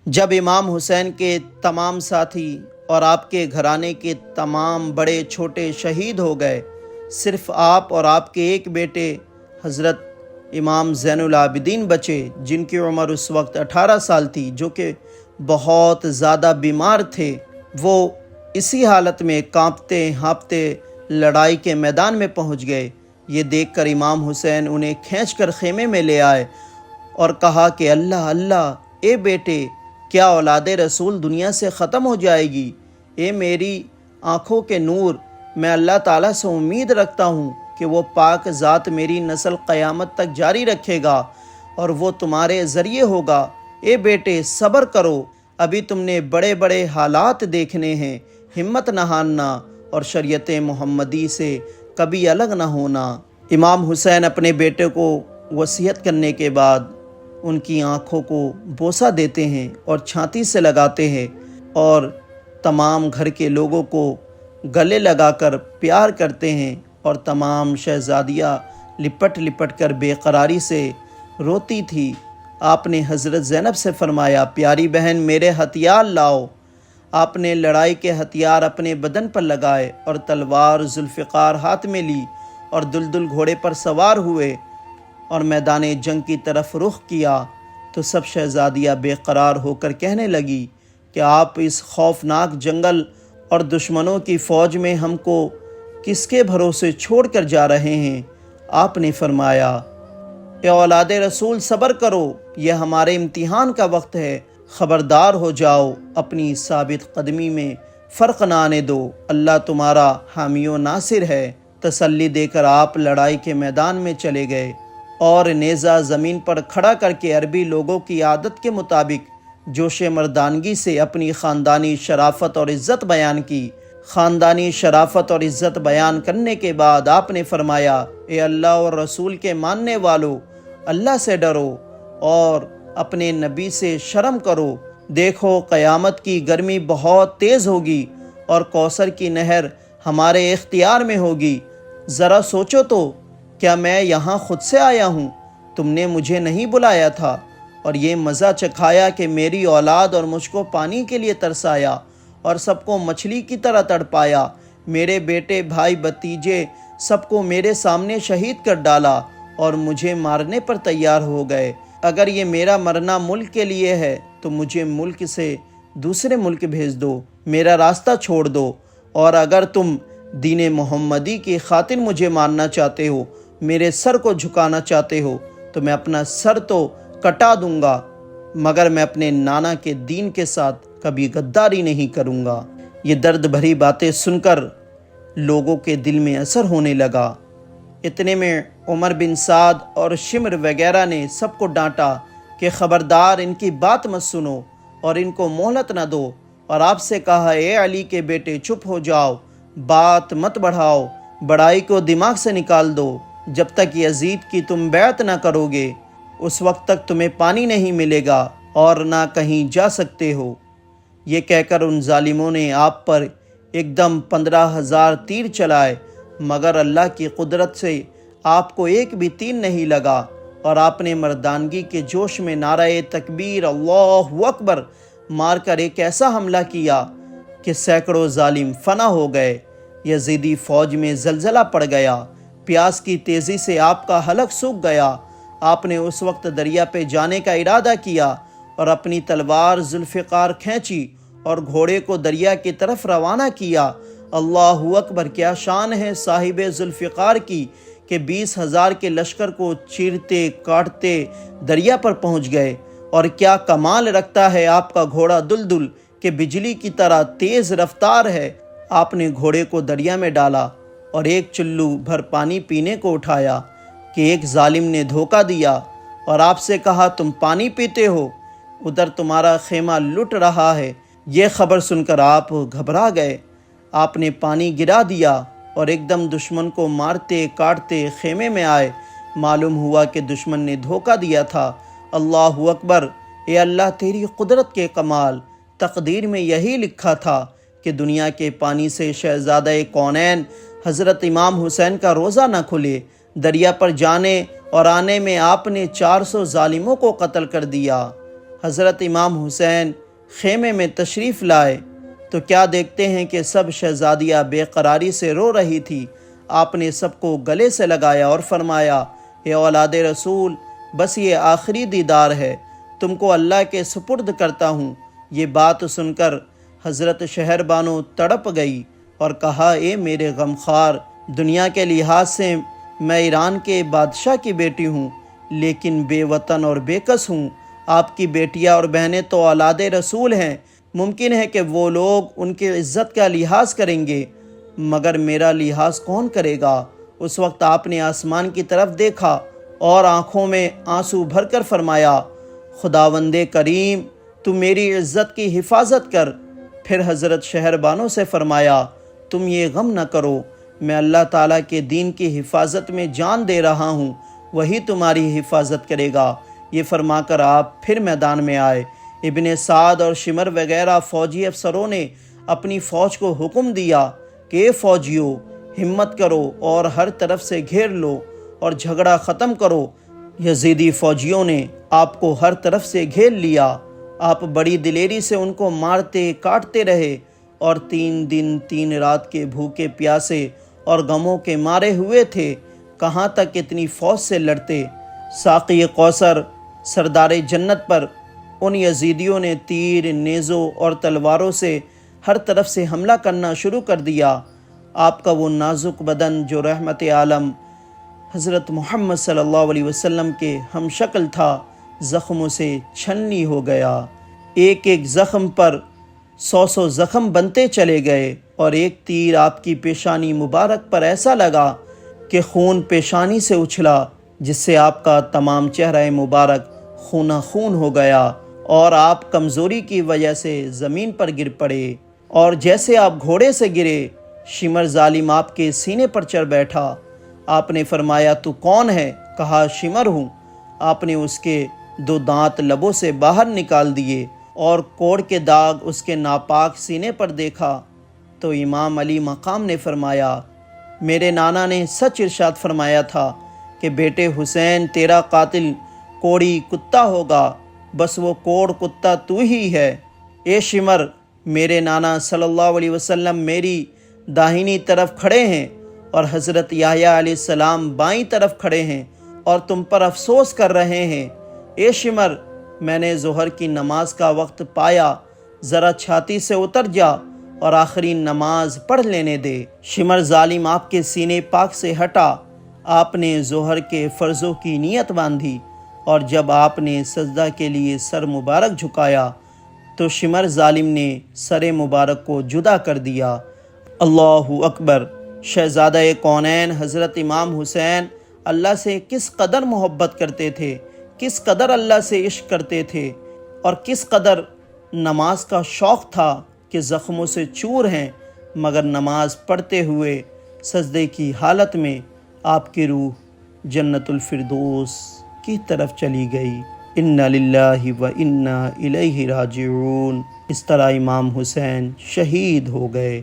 جب امام حسین کے تمام ساتھی اور آپ کے گھرانے کے تمام بڑے چھوٹے شہید ہو گئے، صرف آپ اور آپ کے ایک بیٹے حضرت امام زین العابدین بچے، جن کی عمر اس وقت 18 سال تھی، جو کہ بہت زیادہ بیمار تھے۔ وہ اسی حالت میں کانپتے ہانپتے لڑائی کے میدان میں پہنچ گئے۔ یہ دیکھ کر امام حسین انہیں کھینچ کر خیمے میں لے آئے اور کہا کہ اللہ اللہ، اے بیٹے، کیا اولاد رسول دنیا سے ختم ہو جائے گی؟ اے میری آنکھوں کے نور، میں اللہ تعالیٰ سے امید رکھتا ہوں کہ وہ پاک ذات میری نسل قیامت تک جاری رکھے گا اور وہ تمہارے ذریعے ہوگا۔ اے بیٹے، صبر کرو، ابھی تم نے بڑے بڑے حالات دیکھنے ہیں، ہمت نہ ہارنا اور شریعت محمدی سے کبھی الگ نہ ہونا۔ امام حسین اپنے بیٹے کو وصیت کرنے کے بعد ان کی آنکھوں کو بوسہ دیتے ہیں اور چھاتی سے لگاتے ہیں اور تمام گھر کے لوگوں کو گلے لگا کر پیار کرتے ہیں، اور تمام شہزادیاں لپٹ لپٹ کر بے قراری سے روتی تھی۔ آپ نے حضرت زینب سے فرمایا، پیاری بہن، میرے ہتھیار لاؤ۔ آپ نے لڑائی کے ہتھیار اپنے بدن پر لگائے اور تلوار ذوالفقار ہاتھ میں لی اور دلدل گھوڑے پر سوار ہوئے اور میدان جنگ کی طرف رخ کیا تو سب شہزادیاں بے قرار ہو کر کہنے لگی کہ آپ اس خوفناک جنگل اور دشمنوں کی فوج میں ہم کو کس کے بھروسے چھوڑ کر جا رہے ہیں؟ آپ نے فرمایا، اے اولاد رسول، صبر کرو، یہ ہمارے امتحان کا وقت ہے، خبردار ہو جاؤ، اپنی ثابت قدمی میں فرق نہ آنے دو، اللہ تمہارا حامی و ناصر ہے۔ تسلی دے کر آپ لڑائی کے میدان میں چلے گئے اور نیزہ زمین پر کھڑا کر کے عربی لوگوں کی عادت کے مطابق جوش مردانگی سے اپنی خاندانی شرافت اور عزت بیان کی۔ خاندانی شرافت اور عزت بیان کرنے کے بعد آپ نے فرمایا، اے اللہ اور رسول کے ماننے والو، اللہ سے ڈرو اور اپنے نبی سے شرم کرو۔ دیکھو، قیامت کی گرمی بہت تیز ہوگی اور کوثر کی نہر ہمارے اختیار میں ہوگی۔ ذرا سوچو تو، کیا میں یہاں خود سے آیا ہوں؟ تم نے مجھے نہیں بلایا تھا اور یہ مزہ چکھایا کہ میری اولاد اور مجھ کو پانی کے لیے ترسایا اور سب کو مچھلی کی طرح تڑپایا۔ میرے بیٹے، بھائی، بھتیجے سب کو میرے سامنے شہید کر ڈالا اور مجھے مارنے پر تیار ہو گئے۔ اگر یہ میرا مرنا ملک کے لیے ہے تو مجھے ملک سے دوسرے ملک بھیج دو، میرا راستہ چھوڑ دو، اور اگر تم دین محمدی کی خاطر مجھے مارنا چاہتے ہو، میرے سر کو جھکانا چاہتے ہو، تو میں اپنا سر تو کٹا دوں گا، مگر میں اپنے نانا کے دین کے ساتھ کبھی غداری نہیں کروں گا۔ یہ درد بھری باتیں سن کر لوگوں کے دل میں اثر ہونے لگا۔ اتنے میں عمر بن سعد اور شمر وغیرہ نے سب کو ڈانٹا کہ خبردار، ان کی بات مت سنو اور ان کو مہلت نہ دو، اور آپ سے کہا، اے علی کے بیٹے، چپ ہو جاؤ، بات مت بڑھاؤ، بڑائی کو دماغ سے نکال دو۔ جب تک یزید کی تم بیعت نہ کرو گے، اس وقت تک تمہیں پانی نہیں ملے گا اور نہ کہیں جا سکتے ہو۔ یہ کہہ کر ان ظالموں نے آپ پر ایک دم 15,000 تیر چلائے، مگر اللہ کی قدرت سے آپ کو ایک بھی تیر نہیں لگا، اور آپ نے مردانگی کے جوش میں نعرہ تکبیر، اللہ اکبر مار کر ایک ایسا حملہ کیا کہ سینکڑوں ظالم فنا ہو گئے۔ یزیدی فوج میں زلزلہ پڑ گیا، پیاس کی تیزی سے آپ کا حلق سوکھ گیا۔ آپ نے اس وقت دریا پہ جانے کا ارادہ کیا اور اپنی تلوار ذوالفقار کھینچی اور گھوڑے کو دریا کی طرف روانہ کیا۔ اللہ اکبر، کیا شان ہے صاحب ذوالفقار کی کہ 20,000 کے لشکر کو چیرتے کاٹتے دریا پر پہنچ گئے، اور کیا کمال رکھتا ہے آپ کا گھوڑا دلدل کہ بجلی کی طرح تیز رفتار ہے۔ آپ نے گھوڑے کو دریا میں ڈالا اور ایک چلو بھر پانی پینے کو اٹھایا کہ ایک ظالم نے دھوکہ دیا اور آپ سے کہا، تم پانی پیتے ہو، ادھر تمہارا خیمہ لٹ رہا ہے۔ یہ خبر سن کر آپ گھبرا گئے۔ آپ نے پانی گرا دیا اور ایک دم دشمن کو مارتے کاٹتے خیمے میں آئے۔ معلوم ہوا کہ دشمن نے دھوکہ دیا تھا۔ اللہ اکبر، اے اللہ، تیری قدرت کے کمال، تقدیر میں یہی لکھا تھا کہ دنیا کے پانی سے شہزادہ کونین حضرت امام حسین کا روزہ نہ کھلے۔ دریا پر جانے اور آنے میں آپ نے 400 ظالموں کو قتل کر دیا۔ حضرت امام حسین خیمے میں تشریف لائے تو کیا دیکھتے ہیں کہ سب شہزادیاں بے قراری سے رو رہی تھی۔ آپ نے سب کو گلے سے لگایا اور فرمایا، اے اولاد رسول، بس یہ آخری دیدار ہے، تم کو اللہ کے سپرد کرتا ہوں۔ یہ بات سن کر حضرت شہر بانو تڑپ گئی اور کہا، اے میرے غمخوار، دنیا کے لحاظ سے میں ایران کے بادشاہ کی بیٹی ہوں، لیکن بے وطن اور بے کس ہوں۔ آپ کی بیٹیاں اور بہنیں تو اولاد رسول ہیں، ممکن ہے کہ وہ لوگ ان کی عزت کا لحاظ کریں گے، مگر میرا لحاظ کون کرے گا؟ اس وقت آپ نے آسمان کی طرف دیکھا اور آنکھوں میں آنسو بھر کر فرمایا، خداوند کریم، تو میری عزت کی حفاظت کر۔ پھر حضرت شہر بانو سے فرمایا، تم یہ غم نہ کرو، میں اللہ تعالیٰ کے دین کی حفاظت میں جان دے رہا ہوں، وہی تمہاری حفاظت کرے گا۔ یہ فرما کر آپ پھر میدان میں آئے۔ ابن سعد اور شمر وغیرہ فوجی افسروں نے اپنی فوج کو حکم دیا کہ اے فوجیوں، ہمت کرو اور ہر طرف سے گھیر لو اور جھگڑا ختم کرو۔ یزیدی فوجیوں نے آپ کو ہر طرف سے گھیر لیا۔ آپ بڑی دلیری سے ان کو مارتے کاٹتے رہے اور 3 دن 3 رات کے بھوکے پیاسے اور غموں کے مارے ہوئے تھے۔ کہاں تک اتنی فوج سے لڑتے؟ ساقی کوثر، سردار جنت پر ان یزیدیوں نے تیر، نیزوں اور تلواروں سے ہر طرف سے حملہ کرنا شروع کر دیا۔ آپ کا وہ نازک بدن جو رحمت عالم حضرت محمد صلی اللہ علیہ وسلم کے ہم شکل تھا، زخموں سے چھلنی ہو گیا۔ ایک ایک زخم پر 100 زخم بنتے چلے گئے اور ایک تیر آپ کی پیشانی مبارک پر ایسا لگا کہ خون پیشانی سے اچھلا، جس سے آپ کا تمام چہرہ مبارک خونہ خون ہو گیا اور آپ کمزوری کی وجہ سے زمین پر گر پڑے، اور جیسے آپ گھوڑے سے گرے، شمر ظالم آپ کے سینے پر چڑھ بیٹھا۔ آپ نے فرمایا، تو کون ہے؟ کہا، شمر ہوں۔ آپ نے اس کے 2 دانت لبوں سے باہر نکال دیے اور کوڑ کے داغ اس کے ناپاک سینے پر دیکھا تو امام علی مقام نے فرمایا، میرے نانا نے سچ ارشاد فرمایا تھا کہ بیٹے حسین، تیرا قاتل کوڑی کتا ہوگا، بس وہ کوڑ کتا تو ہی ہے۔ اے شمر، میرے نانا صلی اللہ علیہ وسلم میری داہنی طرف کھڑے ہیں اور حضرت یحییٰ علیہ السلام بائیں طرف کھڑے ہیں اور تم پر افسوس کر رہے ہیں۔ اے شمر، میں نے ظہر کی نماز کا وقت پایا، ذرا چھاتی سے اتر جا اور آخری نماز پڑھ لینے دے۔ شمر ظالم آپ کے سینے پاک سے ہٹا۔ آپ نے ظہر کے فرضوں کی نیت باندھی اور جب آپ نے سجدہ کے لیے سر مبارک جھکایا تو شمر ظالم نے سر مبارک کو جدا کر دیا۔ اللہ اکبر! شہزادہ کونین حضرت امام حسین اللہ سے کس قدر محبت کرتے تھے، کس قدر اللہ سے عشق کرتے تھے، اور کس قدر نماز کا شوق تھا کہ زخموں سے چور ہیں، مگر نماز پڑھتے ہوئے سجدے کی حالت میں آپ کی روح جنت الفردوس کی طرف چلی گئی۔ انا للہ و انا الیہ راجعون۔ اس طرح امام حسین شہید ہو گئے۔